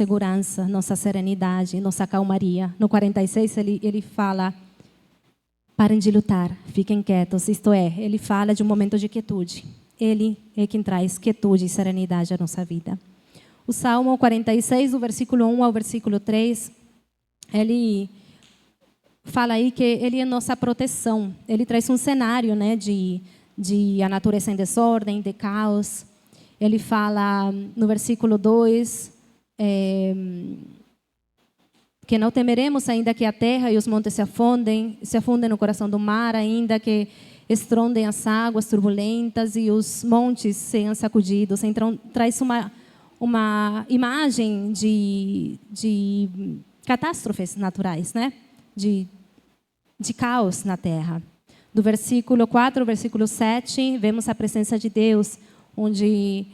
segurança, nossa serenidade, nossa calmaria. No 46, ele fala: parem de lutar, fiquem quietos. Isto é, ele fala de um momento de quietude. Ele é quem traz quietude e serenidade à nossa vida. O Salmo 46, do versículo 1 ao versículo 3, ele fala aí que ele é nossa proteção. Ele traz um cenário, né, de a natureza em desordem, de caos. Ele fala no versículo 2, que não temeremos ainda que a terra e os montes se afundem no coração do mar, ainda que estrondem as águas turbulentas e os montes sejam sacudidos. Então, traz uma imagem de catástrofes naturais, né? De caos na terra. Do versículo 4 ao versículo 7, vemos a presença de Deus, onde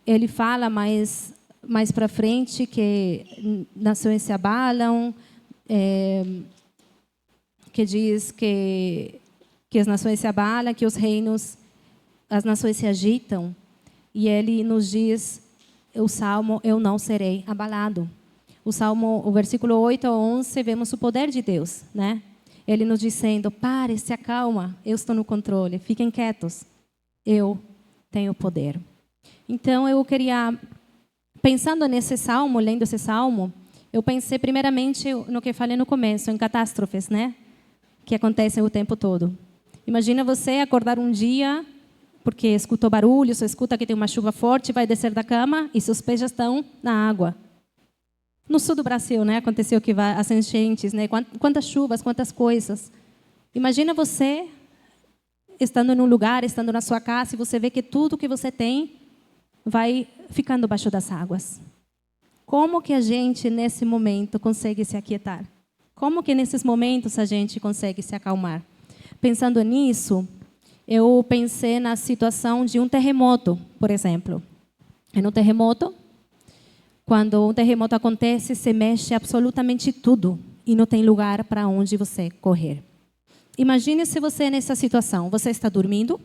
ele fala mais para frente que nações se abalam, que diz que as nações se abalam, que as nações se agitam. E ele nos diz, o Salmo, eu não serei abalado. O versículo 8 ao 11, vemos o poder de Deus, né? Ele nos dizendo: pare, se acalma, eu estou no controle, fiquem quietos, eu tenho poder. Então, eu queria, pensando nesse salmo, lendo esse salmo, eu pensei primeiramente no que falei no começo, em catástrofes, né? Que acontecem o tempo todo. Imagina você acordar um dia, porque escutou barulho, só escuta que tem uma chuva forte, vai descer da cama e seus pés já estão na água. No sul do Brasil, né, aconteceu que as enchentes, né, quantas chuvas, quantas coisas. Imagina você estando num lugar, estando na sua casa, e você vê que tudo que você tem vai ficando baixo das águas. Como que a gente, nesse momento, consegue se aquietar? Como que, nesses momentos, a gente consegue se acalmar? Pensando nisso, eu pensei na situação de um terremoto, por exemplo. No terremoto, quando um terremoto acontece, se mexe absolutamente tudo e não tem lugar para onde você correr. Imagine se você nessa situação, você está dormindo,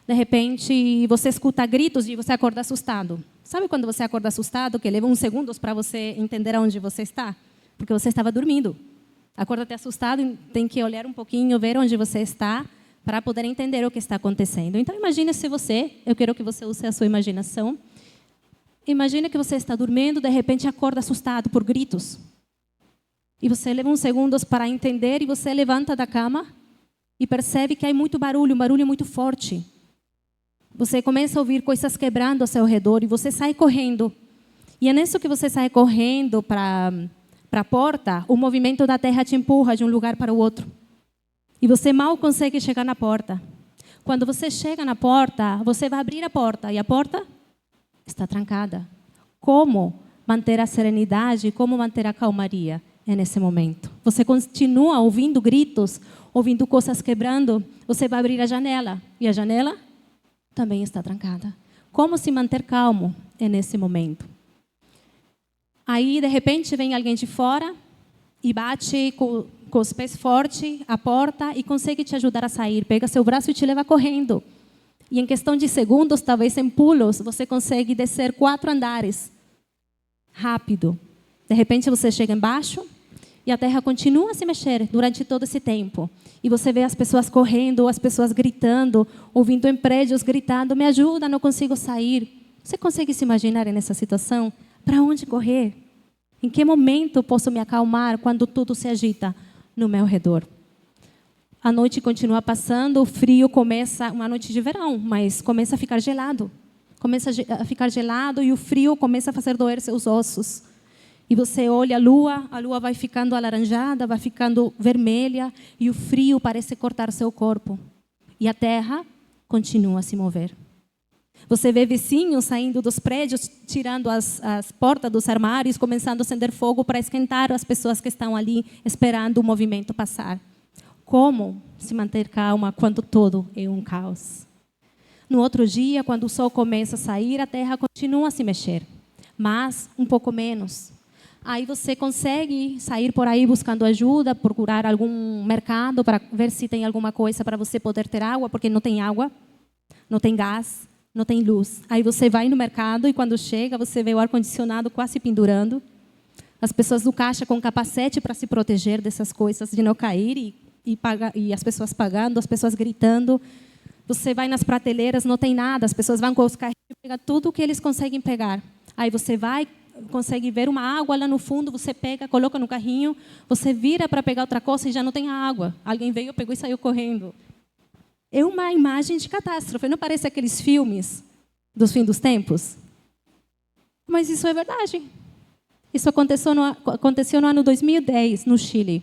de repente você escuta gritos e você acorda assustado. Sabe quando você acorda assustado, que leva uns segundos para você entender onde você está? Porque você estava dormindo. Acorda até assustado e tem que olhar um pouquinho, ver onde você está, para poder entender o que está acontecendo. Então imagine se você, eu quero que você use a sua imaginação, imagine que você está dormindo, de repente acorda assustado por gritos. E você leva uns segundos para entender e você levanta da cama e percebe que há muito barulho, um barulho muito forte. Você começa a ouvir coisas quebrando ao seu redor e você sai correndo. E é nisso que você sai correndo para a porta, o movimento da terra te empurra de um lugar para o outro. E você mal consegue chegar na porta. Quando você chega na porta, você vai abrir a porta e a porta está trancada. Como manter a serenidade, como manter a calmaria nesse momento? Você continua ouvindo gritos, ouvindo coisas quebrando, você vai abrir a janela e a janela também está trancada. Como se manter calmo nesse momento? Aí, de repente, vem alguém de fora e bate com os pés forte a porta e consegue te ajudar a sair. Pega seu braço e te leva correndo. E em questão de segundos, talvez em pulos, você consegue descer 4 andares. Rápido. De repente, você chega embaixo e a terra continua a se mexer durante todo esse tempo. E você vê as pessoas correndo, as pessoas gritando, ouvindo em prédios gritando, me ajuda, não consigo sair. Você consegue se imaginar nessa situação? Para onde correr? Em que momento posso me acalmar quando tudo se agita no meu redor? A noite continua passando, o frio começa, uma noite de verão, mas começa a ficar gelado. Começa a ficar gelado e o frio começa a fazer doer seus ossos. E você olha a lua vai ficando alaranjada, vai ficando vermelha e o frio parece cortar seu corpo. E a terra continua a se mover. Você vê vizinhos saindo dos prédios, tirando as portas dos armários, começando a acender fogo para esquentar as pessoas que estão ali esperando o movimento passar. Como se manter calma quando todo é um caos? No outro dia, quando o sol começa a sair, a terra continua a se mexer, mas um pouco menos. Aí você consegue sair por aí buscando ajuda, procurar algum mercado para ver se tem alguma coisa para você poder ter água, porque não tem água, não tem gás, não tem luz. Aí você vai no mercado e quando chega, você vê o ar-condicionado quase pendurando. As pessoas do caixa com capacete para se proteger dessas coisas, de não cair e as pessoas pagando, as pessoas gritando. Você vai nas prateleiras, não tem nada, as pessoas vão com os carrinhos e pegam tudo o que eles conseguem pegar. Aí você vai, consegue ver uma água lá no fundo, você pega, coloca no carrinho, você vira para pegar outra coisa e já não tem água. Alguém veio, pegou e saiu correndo. É uma imagem de catástrofe, não parece aqueles filmes dos fins dos tempos? Mas isso é verdade. Isso aconteceu no ano 2010, no Chile.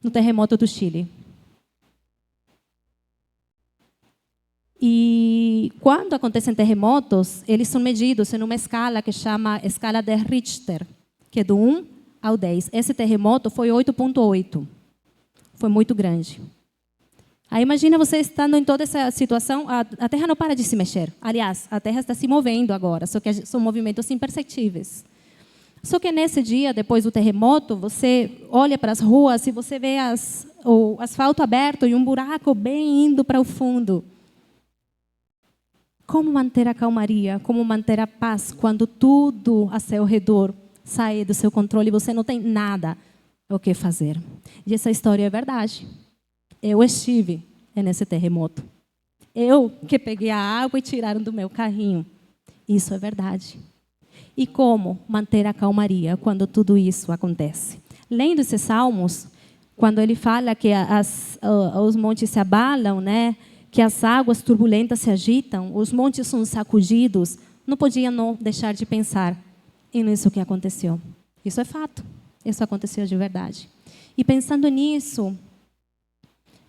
No terremoto do Chile. E quando acontecem terremotos, eles são medidos em uma escala que chama escala de Richter, que é do 1 ao 10. Esse terremoto foi 8,8. Foi muito grande. Aí imagina você estando em toda essa situação, a Terra não para de se mexer. Aliás, a Terra está se movendo agora, só que são movimentos imperceptíveis. Só que nesse dia, depois do terremoto, você olha para as ruas e você vê o asfalto aberto e um buraco bem indo para o fundo. Como manter a calmaria? Como manter a paz quando tudo a seu redor sai do seu controle e você não tem nada o que fazer? E essa história é verdade. Eu estive nesse terremoto. Eu que peguei a água e tiraram do meu carrinho. Isso é verdade. E como manter a calmaria quando tudo isso acontece? Lendo esses salmos, quando ele fala que os montes se abalam, né? Que as águas turbulentas se agitam, os montes são sacudidos, não podia não deixar de pensar nisso que aconteceu. Isso é fato. Isso aconteceu de verdade. E pensando nisso,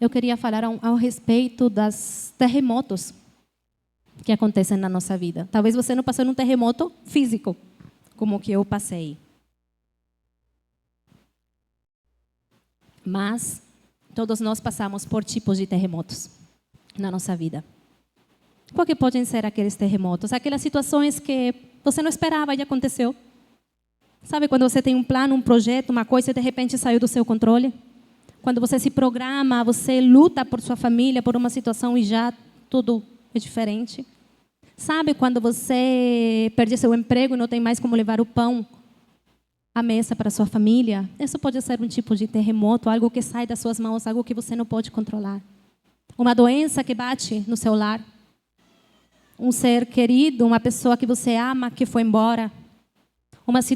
eu queria falar ao respeito dos terremotos que acontecem na nossa vida. Talvez você não passou num terremoto físico, como o que eu passei. Mas todos nós passamos por tipos de terremotos na nossa vida. Qual que podem ser aqueles terremotos? Aquelas situações que você não esperava e aconteceu. Sabe quando você tem um plano, um projeto, uma coisa e de repente saiu do seu controle? Quando você se programa, você luta por sua família, por uma situação e já tudo é diferente. Sabe quando você perde seu emprego e não tem mais como levar o pão à mesa para sua família? Isso pode ser um tipo de terremoto, algo que sai das suas mãos, algo que você não pode controlar. Uma doença que bate no seu lar. Um ser querido, uma pessoa que você ama, que foi embora.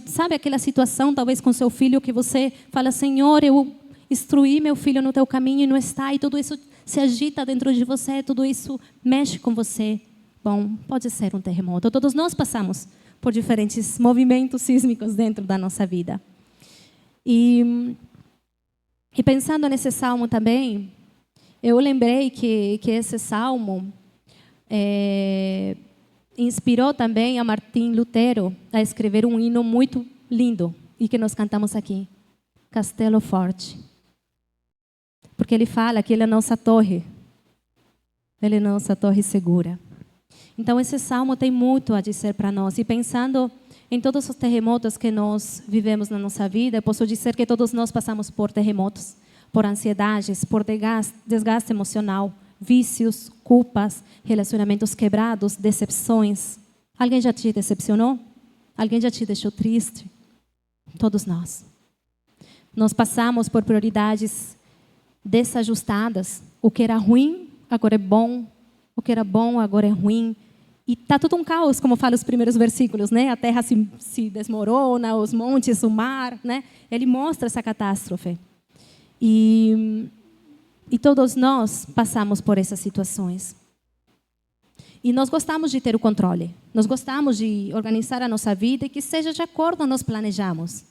Sabe aquela situação, talvez com seu filho, que você fala, Senhor, eu instruí meu filho no teu caminho e não está, e tudo isso se agita dentro de você, tudo isso mexe com você. Bom, pode ser um terremoto. Todos nós passamos por diferentes movimentos sísmicos dentro da nossa vida. E pensando nesse salmo também, eu lembrei que esse salmo inspirou também a Martim Lutero a escrever um hino muito lindo e que nós cantamos aqui, Castelo Forte. Porque ele fala que ele é a nossa torre. Ele é a nossa torre segura. Então, esse salmo tem muito a dizer para nós. E pensando em todos os terremotos que nós vivemos na nossa vida, eu posso dizer que todos nós passamos por terremotos, por ansiedades, por desgaste emocional, vícios, culpas, relacionamentos quebrados, decepções. Alguém já te decepcionou? Alguém já te deixou triste? Todos nós. Nós passamos por prioridades desajustadas. O que era ruim, agora é bom. O que era bom, agora é ruim. E está tudo um caos, como fala os primeiros versículos, né? A terra se desmorona, os montes, o mar, né? Ele mostra essa catástrofe. E todos nós passamos por essas situações. E nós gostamos de ter o controle. Nós gostamos de organizar a nossa vida e que seja de acordo com nós planejamos.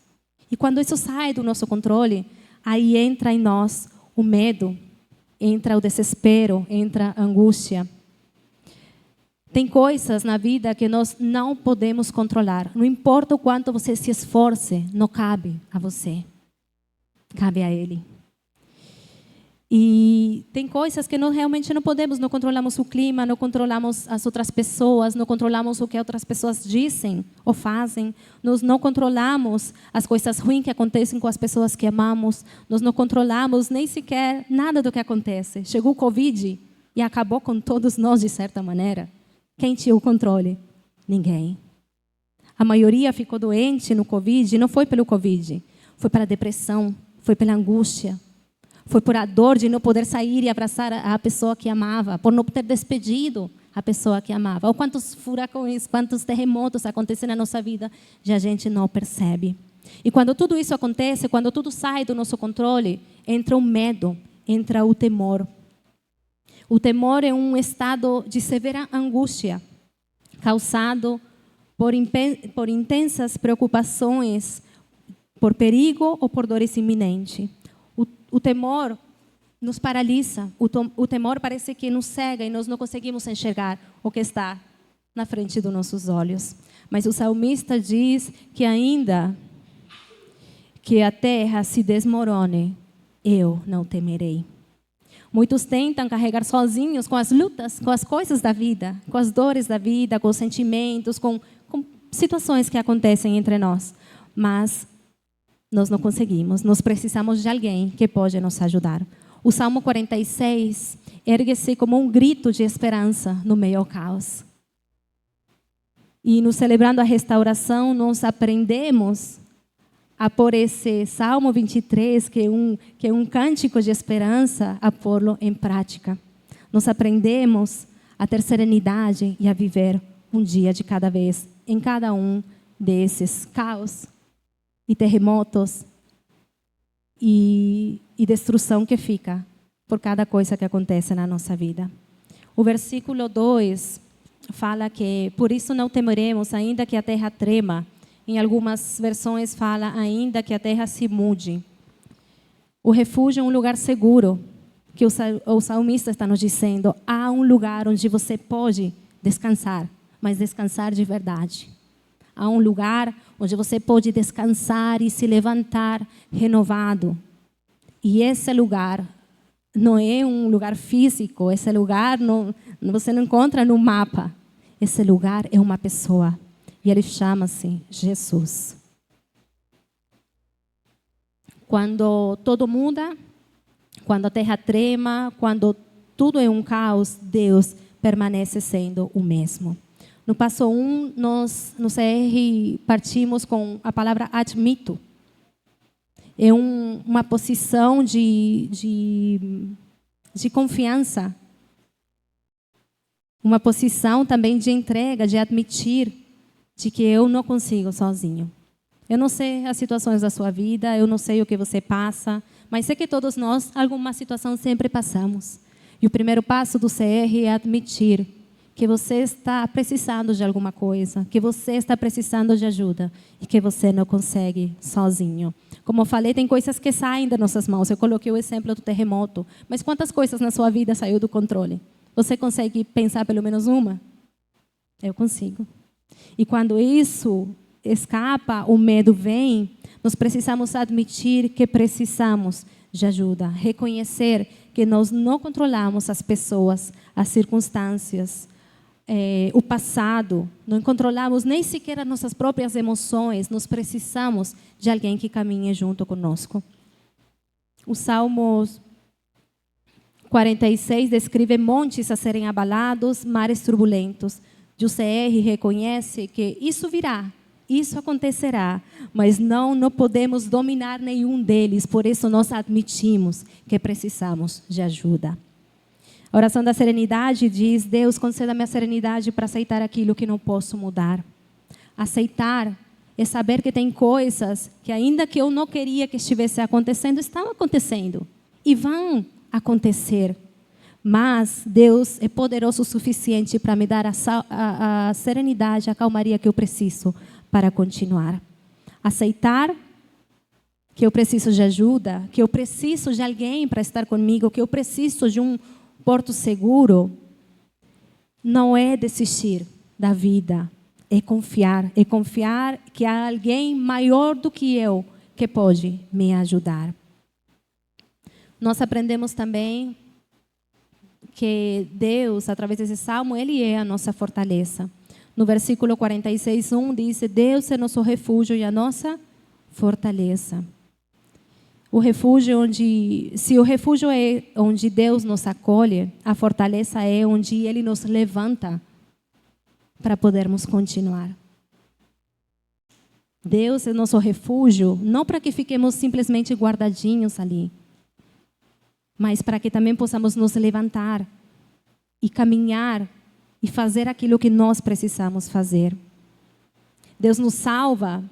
E quando isso sai do nosso controle, aí entra em nós o medo, entra o desespero, entra a angústia. Tem coisas na vida que nós não podemos controlar. Não importa o quanto você se esforce, não cabe a você. Cabe a Ele. E tem coisas que nós realmente não podemos. Não controlamos o clima, não controlamos as outras pessoas, não controlamos o que outras pessoas dizem ou fazem. Nós não controlamos as coisas ruins que acontecem com as pessoas que amamos. Nós não controlamos nem sequer nada do que acontece. Chegou o Covid e acabou com todos nós de certa maneira. Quem tinha o controle? Ninguém. A maioria ficou doente no Covid, não foi pelo Covid, foi pela depressão, foi pela angústia, foi por a dor de não poder sair e abraçar a pessoa que amava, por não ter despedido a pessoa que amava. Ou quantos furacões, quantos terremotos acontecem na nossa vida e a gente não percebe. E quando tudo isso acontece, quando tudo sai do nosso controle, entra o medo, entra o temor. O temor é um estado de severa angústia, causado por intensas preocupações, por perigo ou por dores iminentes. O temor nos paralisa, o temor parece que nos cega e nós não conseguimos enxergar o que está na frente dos nossos olhos. Mas o salmista diz que ainda que a terra se desmorone, eu não temerei. Muitos tentam carregar sozinhos com as lutas, com as coisas da vida, com as dores da vida, com os sentimentos, com situações que acontecem entre nós. Mas nós não conseguimos. Nós precisamos de alguém que pode nos ajudar. O Salmo 46 ergue-se como um grito de esperança no meio ao caos. E no Celebrando a Restauração, nós aprendemos a pôr esse Salmo 23, que é um cântico de esperança, a pô-lo em prática. Nós aprendemos a ter serenidade e a viver um dia de cada vez, em cada um desses caos e terremotos e destruição que fica por cada coisa que acontece na nossa vida. O versículo 2 fala que, por isso não temeremos, ainda que a terra trema. Em algumas versões fala, ainda que a terra se mude. O refúgio é um lugar seguro, que o salmista está nos dizendo, há um lugar onde você pode descansar, mas descansar de verdade. Há um lugar onde você pode descansar e se levantar renovado. E esse lugar não é um lugar físico, esse lugar você não encontra no mapa. Esse lugar é uma pessoa. E ele chama-se Jesus. Quando todo muda, quando a terra trema, quando tudo é um caos, Deus permanece sendo o mesmo. No passo 1, nós no CR partimos com a palavra admito. É uma posição de confiança. Uma posição também de entrega, de admitir de que eu não consigo sozinho. Eu não sei as situações da sua vida, eu não sei o que você passa, mas sei que todos nós, alguma situação sempre passamos. E o primeiro passo do CR é admitir que você está precisando de alguma coisa, que você está precisando de ajuda e que você não consegue sozinho. Como eu falei, tem coisas que saem das nossas mãos. Eu coloquei o exemplo do terremoto. Mas quantas coisas na sua vida saiu do controle? Você consegue pensar pelo menos uma? Eu consigo. E quando isso escapa, o medo vem, nós precisamos admitir que precisamos de ajuda. Reconhecer que nós não controlamos as pessoas, as circunstâncias, o passado, não controlamos nem sequer as nossas próprias emoções, nós precisamos de alguém que caminhe junto conosco. O Salmo 46 descreve montes a serem abalados, mares turbulentos. E o CR reconhece que isso virá, isso acontecerá, mas não podemos dominar nenhum deles, por isso nós admitimos que precisamos de ajuda. A oração da serenidade diz, Deus, conceda-me a serenidade para aceitar aquilo que não posso mudar. Aceitar é saber que tem coisas que ainda que eu não queria que estivesse acontecendo, estão acontecendo e vão acontecer. Mas Deus é poderoso o suficiente para me dar a serenidade, a calmaria que eu preciso para continuar. Aceitar que eu preciso de ajuda, que eu preciso de alguém para estar comigo, que eu preciso de um porto seguro, não é desistir da vida, é confiar que há alguém maior do que eu que pode me ajudar. Nós aprendemos também que Deus, através desse salmo, Ele é a nossa fortaleza. No versículo 46:1 diz, Deus é nosso refúgio e a nossa fortaleza. O refúgio se o refúgio é onde Deus nos acolhe, a fortaleza é onde Ele nos levanta para podermos continuar. Deus é nosso refúgio, não para que fiquemos simplesmente guardadinhos ali, mas para que também possamos nos levantar e caminhar e fazer aquilo que nós precisamos fazer. Deus nos salva,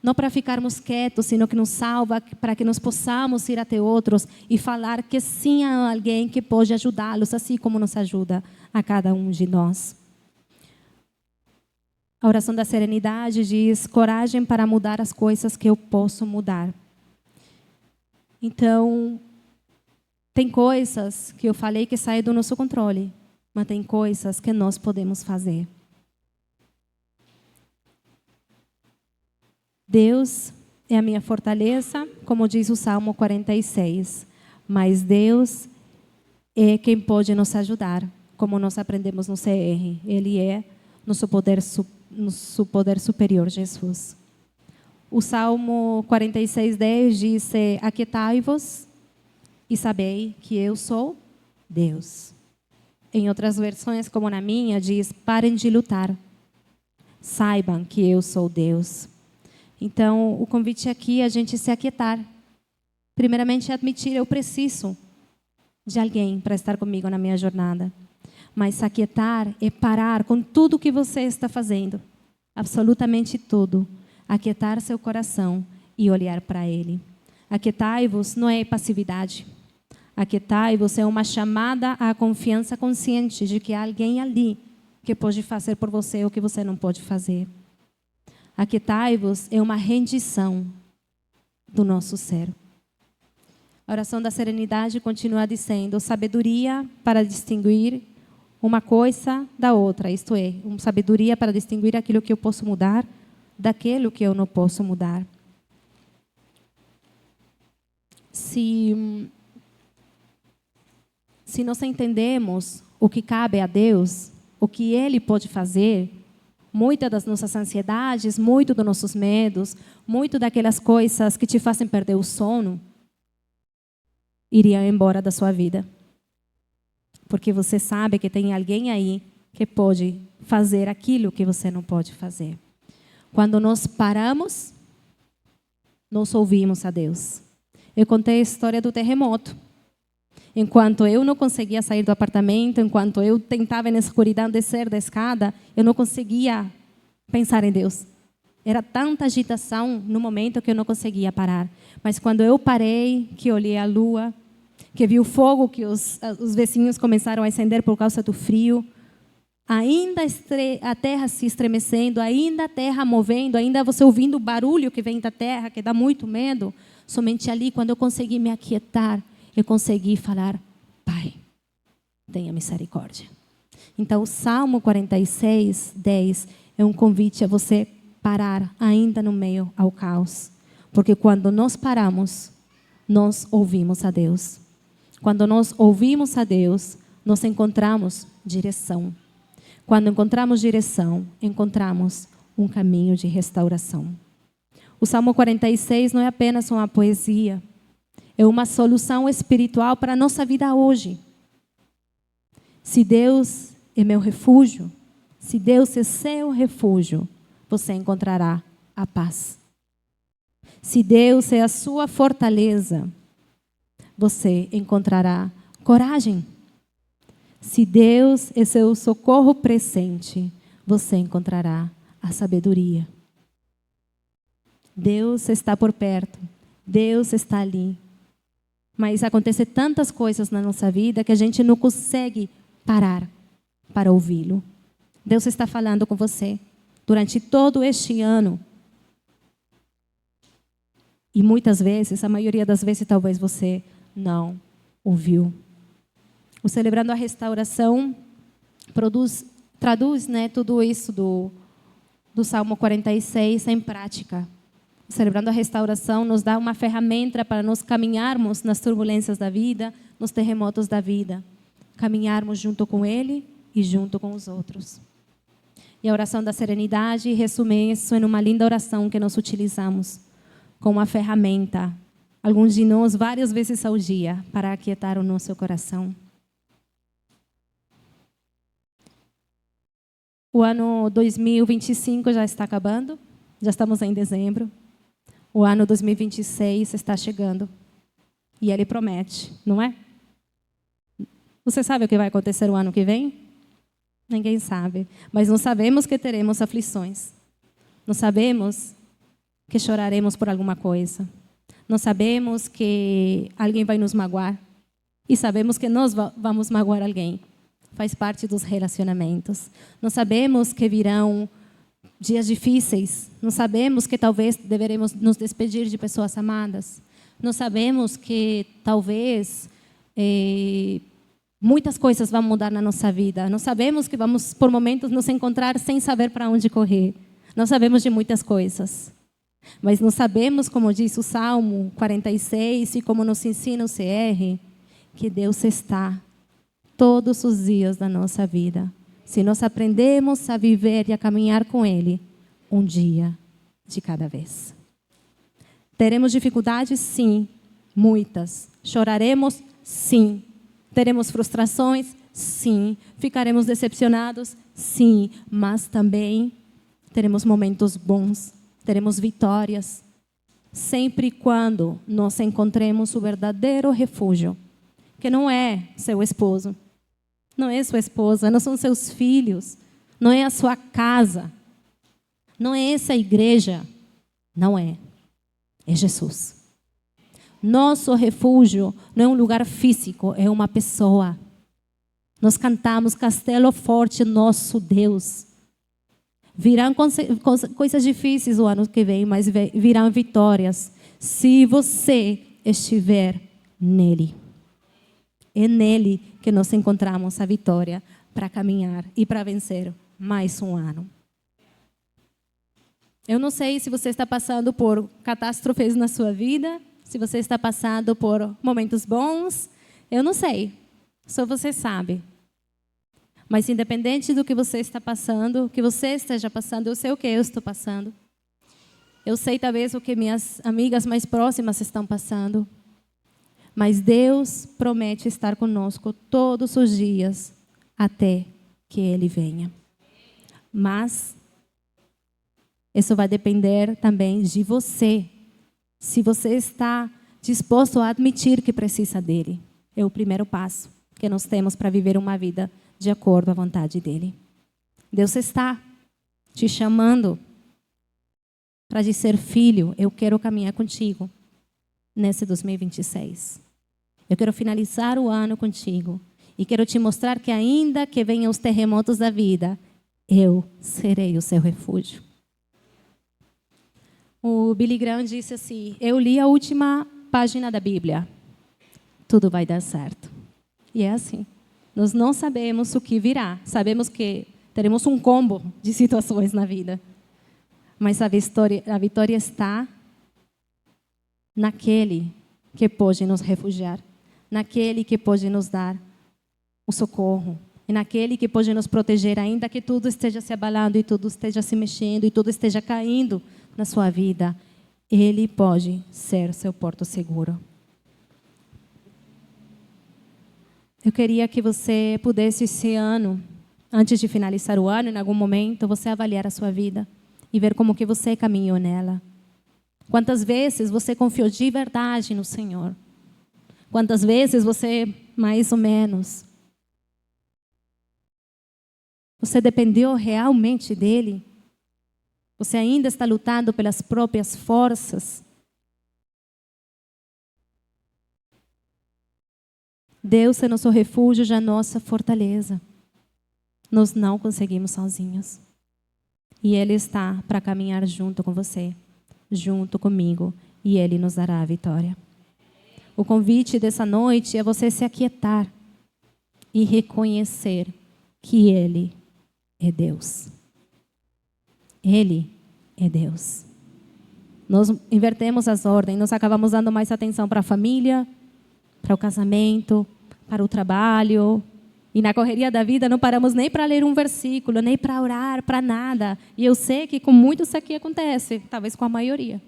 não para ficarmos quietos, sino que nos salva para que nós possamos ir até outros e falar que sim há alguém que pode ajudá-los, assim como nos ajuda a cada um de nós. A oração da serenidade diz: coragem para mudar as coisas que eu posso mudar. Então, tem coisas que eu falei que saem do nosso controle, mas tem coisas que nós podemos fazer. Deus é a minha fortaleza, como diz o Salmo 46. Mas Deus é quem pode nos ajudar, como nós aprendemos no CR. Ele é nosso poder superior, Jesus. O Salmo 46:10 diz: aquietai-vos e sabei que eu sou Deus. Em outras versões, como na minha, diz: parem de lutar. Saibam que eu sou Deus. Então, o convite aqui é a gente se aquietar. Primeiramente, admitir: eu preciso de alguém para estar comigo na minha jornada. Mas se aquietar é parar com tudo que você está fazendo. Absolutamente tudo. Aquietar seu coração e olhar para Ele. Aquietai-vos não é passividade. Aquietai-vos é uma chamada à confiança consciente de que há alguém ali que pode fazer por você o que você não pode fazer. Aquietai-vos é uma rendição do nosso ser. A oração da serenidade continua dizendo: sabedoria para distinguir uma coisa da outra, isto é, uma sabedoria para distinguir aquilo que eu posso mudar daquilo que eu não posso mudar. Se nós entendemos o que cabe a Deus, o que Ele pode fazer, muitas das nossas ansiedades, muito dos nossos medos, muito daquelas coisas que te fazem perder o sono, iriam embora da sua vida. Porque você sabe que tem alguém aí que pode fazer aquilo que você não pode fazer. Quando nós paramos, nós ouvimos a Deus. Eu contei a história do terremoto. Enquanto eu não conseguia sair do apartamento, enquanto eu tentava na escuridão descer da escada, eu não conseguia pensar em Deus. Era tanta agitação no momento que eu não conseguia parar. Mas quando eu parei, que olhei a lua, que vi o fogo que os vizinhos começaram a acender por causa do frio, ainda a terra se estremecendo, ainda a terra movendo, ainda você ouvindo o barulho que vem da terra, que dá muito medo, somente ali, quando eu consegui me aquietar, eu consegui falar: Pai, tenha misericórdia. Então, o Salmo 46:10 é um convite a você parar ainda no meio ao caos. Porque quando nós paramos, nós ouvimos a Deus. Quando nós ouvimos a Deus, nós encontramos direção. Quando encontramos direção, encontramos um caminho de restauração. O Salmo 46 não é apenas uma poesia, é uma solução espiritual para a nossa vida hoje. Se Deus é meu refúgio, se Deus é seu refúgio, você encontrará a paz. Se Deus é a sua fortaleza, você encontrará coragem. Se Deus é seu socorro presente, você encontrará a sabedoria. Deus está por perto, Deus está ali. Mas acontecem tantas coisas na nossa vida que a gente não consegue parar para ouvi-lo. Deus está falando com você durante todo este ano. E muitas vezes, a maioria das vezes, talvez você não ouviu. O Celebrando a Restauração traduz tudo isso do Salmo 46 em prática. O Celebrando a Restauração nos dá uma ferramenta para nós caminharmos nas turbulências da vida, nos terremotos da vida. Caminharmos junto com Ele e junto com os outros. E a oração da serenidade resume isso em uma linda oração que nós utilizamos como uma ferramenta, alguns de nós várias vezes ao dia, para aquietar o nosso coração. O ano 2025 já está acabando, já estamos em dezembro. O ano 2026 está chegando. E Ele promete, não é? Você sabe o que vai acontecer o ano que vem? Ninguém sabe. Mas nós sabemos que teremos aflições. Nós sabemos que choraremos por alguma coisa. Nós sabemos que alguém vai nos magoar. E sabemos que nós vamos magoar alguém. Faz parte dos relacionamentos. Nós sabemos que virão dias difíceis. Nós sabemos que talvez deveremos nos despedir de pessoas amadas. Nós sabemos que talvez muitas coisas vão mudar na nossa vida. Nós sabemos que vamos, por momentos, nos encontrar sem saber para onde correr. Nós sabemos de muitas coisas. Mas nós sabemos, como diz o Salmo 46, e como nos ensina o CR, que Deus está todos os dias da nossa vida. Se nós aprendemos a viver e a caminhar com Ele, um dia de cada vez. Teremos dificuldades? Sim, muitas. Choraremos? Sim. Teremos frustrações? Sim. Ficaremos decepcionados? Sim. Mas também teremos momentos bons, teremos vitórias. Sempre e quando nós encontremos o verdadeiro refúgio, que não é seu esposo, não é sua esposa, não são seus filhos, não é a sua casa, não é essa igreja, não é. É Jesus. Nosso refúgio não é um lugar físico, é uma pessoa. Nós cantamos Castelo Forte, nosso Deus. Virão coisas difíceis o ano que vem, mas virão vitórias se você estiver nele. É nele que nós encontramos a vitória para caminhar e para vencer mais um ano. Eu não sei se você está passando por catástrofes na sua vida, se você está passando por momentos bons, eu não sei, só você sabe. Mas independente do que você está passando, o que você esteja passando, eu sei o que eu estou passando. Eu sei talvez o que minhas amigas mais próximas estão passando. Mas Deus promete estar conosco todos os dias até que Ele venha. Mas isso vai depender também de você. Se você está disposto a admitir que precisa dEle. É o primeiro passo que nós temos para viver uma vida de acordo à vontade dEle. Deus está te chamando para dizer, filho, eu quero caminhar contigo nesse 2026. Eu quero finalizar o ano contigo. E quero te mostrar que ainda que venham os terremotos da vida, eu serei o seu refúgio. O Billy Graham disse assim, eu li a última página da Bíblia. Tudo vai dar certo. E é assim. Nós não sabemos o que virá. Sabemos que teremos um combo de situações na vida. Mas a vitória está naquele que pode nos refugiar. Naquele que pode nos dar o socorro. E naquele que pode nos proteger, ainda que tudo esteja se abalando e tudo esteja se mexendo e tudo esteja caindo na sua vida. Ele pode ser seu porto seguro. Eu queria que você pudesse esse ano, antes de finalizar o ano, em algum momento, você avaliar a sua vida e ver como que você caminhou nela. Quantas vezes você confiou de verdade no Senhor? Quantas vezes você, mais ou menos, você dependeu realmente dEle? Você ainda está lutando pelas próprias forças? Deus é nosso refúgio, já nossa fortaleza. Nós não conseguimos sozinhos. E Ele está para caminhar junto com você, junto comigo, e Ele nos dará a vitória. O convite dessa noite é você se aquietar e reconhecer que Ele é Deus. Ele é Deus. Nós invertemos as ordens, nós acabamos dando mais atenção para a família, para o casamento, para o trabalho. E na correria da vida não paramos nem para ler um versículo, nem para orar, para nada. E eu sei que com muitos isso aqui acontece, talvez com a maioria.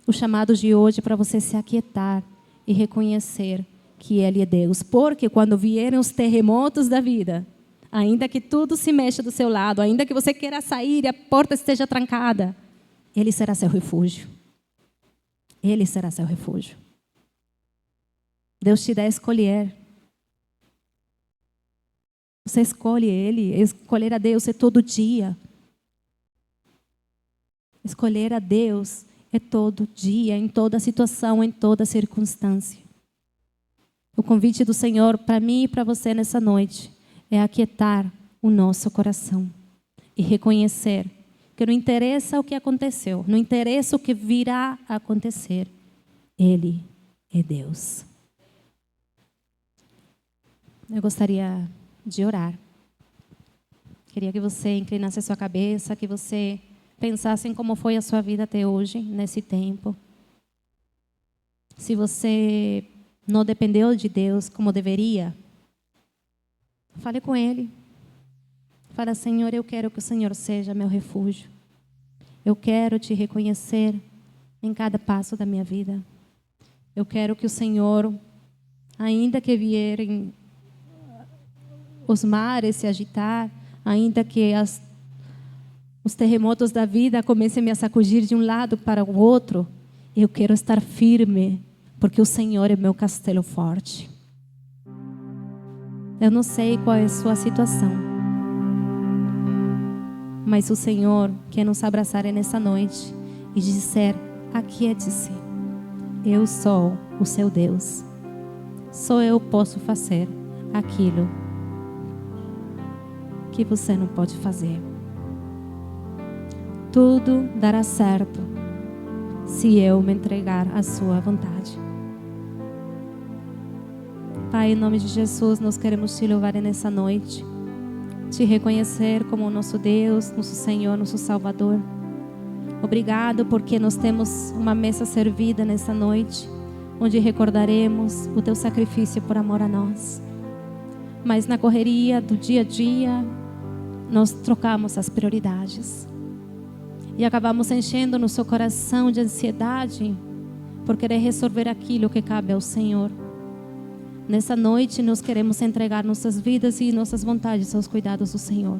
O chamado de hoje é para você se aquietar e reconhecer que Ele é Deus. Porque quando vierem os terremotos da vida, Ainda que tudo se mexa do seu lado, ainda que você queira sair e a porta esteja trancada, Ele será seu refúgio. Ele será seu refúgio. Deus te dá a escolher. Você escolhe Ele. Escolher a Deus é todo dia. Escolher a Deus é todo dia, em toda situação, em toda circunstância. O convite do Senhor para mim e para você nessa noite é aquietar o nosso coração e reconhecer que não interessa o que aconteceu, não interessa o que virá a acontecer, Ele é Deus. Eu gostaria de orar. Queria que você inclinasse a sua cabeça, que você pensasse em como foi a sua vida até hoje, nesse tempo. Se você não dependeu de Deus como deveria, fale com Ele. Fala: Senhor, eu quero que o Senhor seja meu refúgio. Eu quero te reconhecer em cada passo da minha vida. Eu quero que o Senhor, ainda que vierem os mares se agitar, ainda que os terremotos da vida comecem a me sacudir de um lado para o outro, eu quero estar firme, porque o Senhor é meu castelo forte. Eu não sei qual é a sua situação, mas o Senhor quer nos abraçar nessa noite e dizer: aquiete-se, eu sou o seu Deus. Só eu posso fazer aquilo que você não pode fazer. Tudo dará certo se eu me entregar à sua vontade. Pai, em nome de Jesus, nós queremos te louvar nessa noite, te reconhecer como nosso Deus, nosso Senhor, nosso Salvador. Obrigado porque nós temos uma mesa servida nessa noite, onde recordaremos o teu sacrifício por amor a nós. Mas na correria do dia a dia, nós trocamos as prioridades e acabamos enchendo nosso coração de ansiedade por querer resolver aquilo que cabe ao Senhor. Nessa noite nós queremos entregar nossas vidas e nossas vontades aos cuidados do Senhor.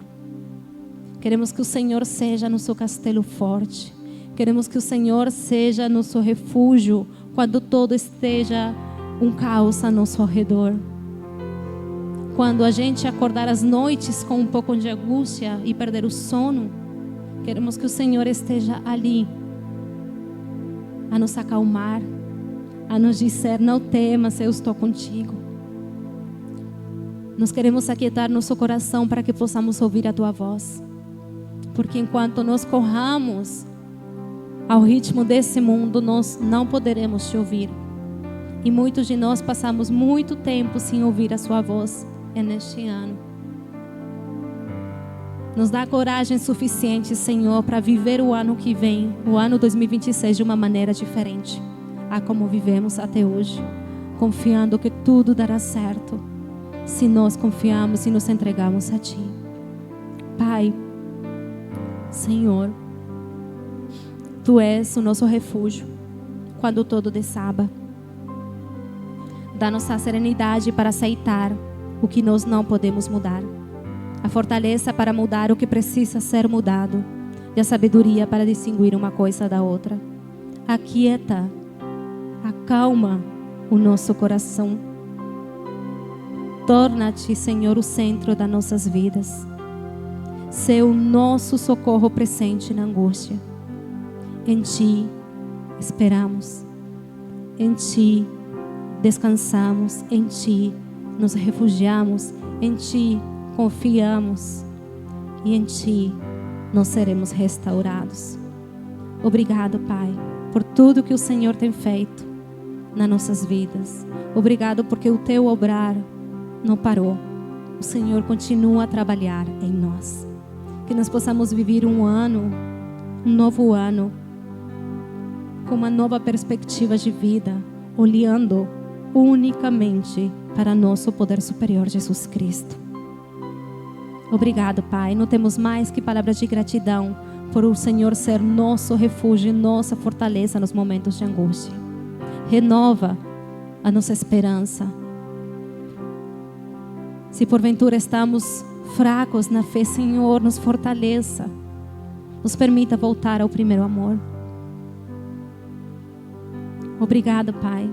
Queremos que o Senhor seja nosso castelo forte. Queremos que o Senhor seja nosso refúgio quando todo esteja um caos a nosso redor. Quando a gente acordar às noites com um pouco de angústia e perder o sono, queremos que o Senhor esteja ali a nos acalmar, a nos dizer: não temas, eu estou contigo. Nós queremos aquietar nosso coração para que possamos ouvir a tua voz, porque enquanto nós corramos ao ritmo desse mundo, nós não poderemos te ouvir. E muitos de nós passamos muito tempo sem ouvir a sua voz neste ano. Nos dá coragem suficiente, Senhor, para viver o ano que vem, o ano 2026, de uma maneira diferente a como vivemos até hoje, confiando que tudo dará certo se nós confiamos e nos entregamos a Ti. Pai, Senhor, Tu és o nosso refúgio quando todo desaba. Dá-nos a serenidade para aceitar o que nós não podemos mudar, a fortaleza para mudar o que precisa ser mudado e a sabedoria para distinguir uma coisa da outra. Aquieta, acalma o nosso coração. Torna-te, Senhor, o centro das nossas vidas. Sê o nosso socorro presente na angústia. Em Ti esperamos, em Ti descansamos, em Ti nos refugiamos, em Ti confiamos e em Ti nós seremos restaurados. Obrigado, Pai, por tudo que o Senhor tem feito nas nossas vidas. Obrigado porque o Teu obrar não parou. O Senhor continua a trabalhar em nós. Que nós possamos viver um novo ano, com uma nova perspectiva de vida, olhando unicamente para nosso poder superior, Jesus Cristo. Obrigado, Pai. Não temos mais que palavras de gratidão por o Senhor ser nosso refúgio e nossa fortaleza nos momentos de angústia. Renova a nossa esperança. Se porventura estamos fracos na fé, Senhor, nos fortaleça. Nos permita voltar ao primeiro amor. Obrigado, Pai,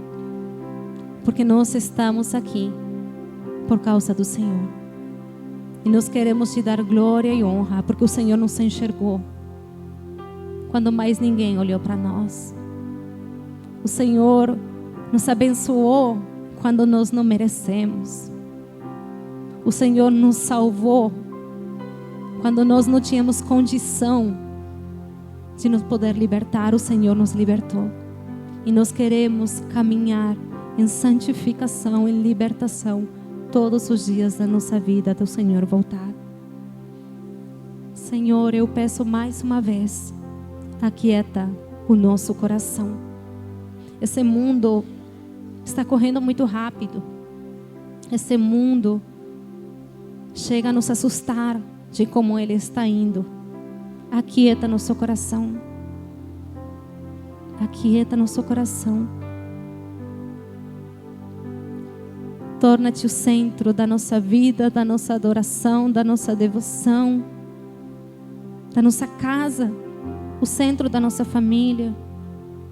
porque nós estamos aqui por causa do Senhor. E nós queremos te dar glória e honra, porque o Senhor nos enxergou quando mais ninguém olhou para nós. O Senhor nos abençoou quando nós não merecemos. O Senhor nos salvou quando nós não tínhamos condição de nos poder libertar. O Senhor nos libertou. E nós queremos caminhar em santificação, em libertação, todos os dias da nossa vida, até o Senhor voltar. Senhor, eu peço mais uma vez, aquieta o nosso coração. Esse mundo está correndo muito rápido. Esse mundo chega a nos assustar de como ele está indo. Aquieta nosso coração. Aquieta nosso coração. Torna-te o centro da nossa vida, da nossa adoração, da nossa devoção, da nossa casa, o centro da nossa família,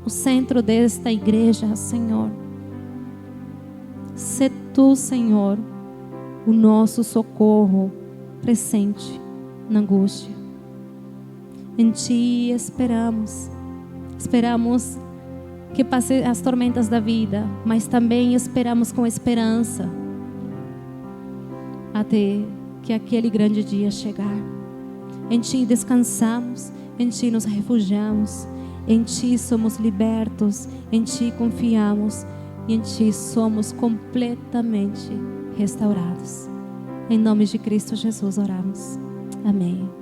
o centro desta igreja, Senhor. Sê tu, Senhor, o nosso socorro presente na angústia. Em ti esperamos. Esperamos que passe as tormentas da vida, mas também esperamos com esperança até que aquele grande dia chegar. Em ti descansamos, em ti nos refugiamos, em ti somos libertos, em ti confiamos e em ti somos completamente restaurados. Em nome de Cristo Jesus oramos. Amém.